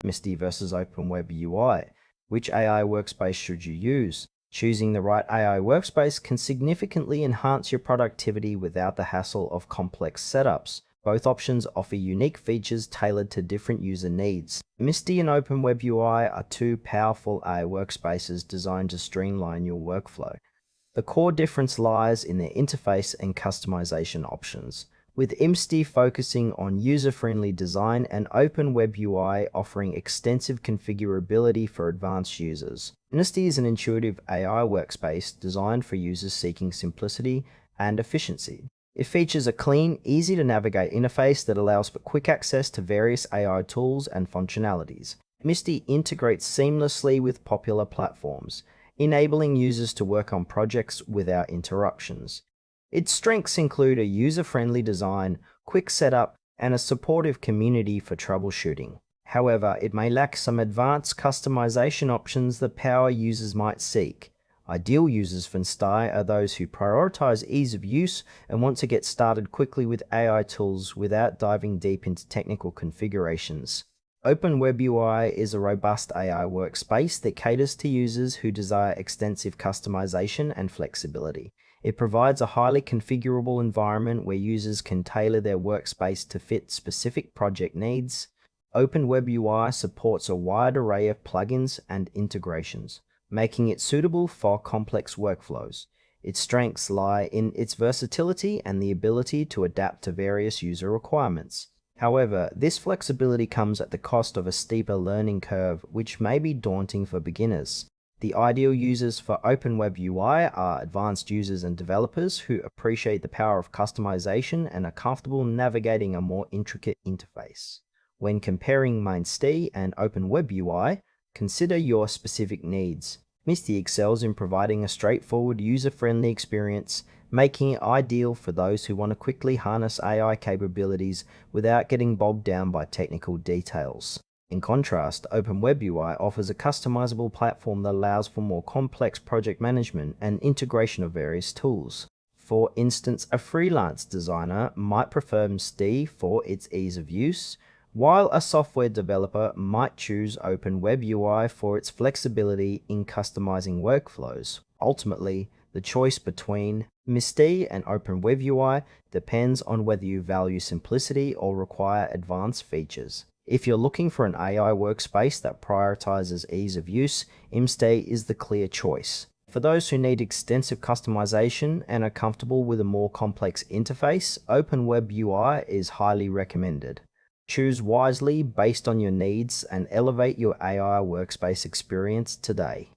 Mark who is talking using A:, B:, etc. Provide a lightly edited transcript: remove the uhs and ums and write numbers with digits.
A: Msty versus Open WebUI. Which AI workspace should you use? Choosing the right AI workspace can significantly enhance your productivity without the hassle of complex setups. Both options offer unique features tailored to different user needs. Msty and Open WebUI are two powerful AI workspaces designed to streamline your workflow. The core difference lies in their interface and customization options, with Msty focusing on user-friendly design and Open WebUI offering extensive configurability for advanced users. Msty is an intuitive AI workspace designed for users seeking simplicity and efficiency. It features a clean, easy-to-navigate interface that allows for quick access to various AI tools and functionalities. Msty integrates seamlessly with popular platforms, enabling users to work on projects without interruptions. Its strengths include a user-friendly design, quick setup, and a supportive community for troubleshooting. However, it may lack some advanced customization options that power users might seek. Ideal users for Msty are those who prioritize ease of use and want to get started quickly with AI tools without diving deep into technical configurations. Open WebUI is a robust AI workspace that caters to users who desire extensive customization and flexibility. It provides a highly configurable environment where users can tailor their workspace to fit specific project needs. Open WebUI supports a wide array of plugins and integrations, making it suitable for complex workflows. Its strengths lie in its versatility and the ability to adapt to various user requirements. However, this flexibility comes at the cost of a steeper learning curve, which may be daunting for beginners. The ideal users for Open WebUI are advanced users and developers who appreciate the power of customization and are comfortable navigating a more intricate interface. When comparing Msty and Open WebUI, consider your specific needs. Msty excels in providing a straightforward, user-friendly experience, making it ideal for those who want to quickly harness AI capabilities without getting bogged down by technical details. In contrast, Open WebUI offers a customizable platform that allows for more complex project management and integration of various tools. For instance, a freelance designer might prefer Msty for its ease of use, while a software developer might choose Open WebUI for its flexibility in customizing workflows. Ultimately, the choice between Msty and Open WebUI depends on whether you value simplicity or require advanced features. If you're looking for an AI workspace that prioritizes ease of use, Msty is the clear choice. For those who need extensive customization and are comfortable with a more complex interface, Open WebUI is highly recommended. Choose wisely based on your needs and elevate your AI workspace experience today.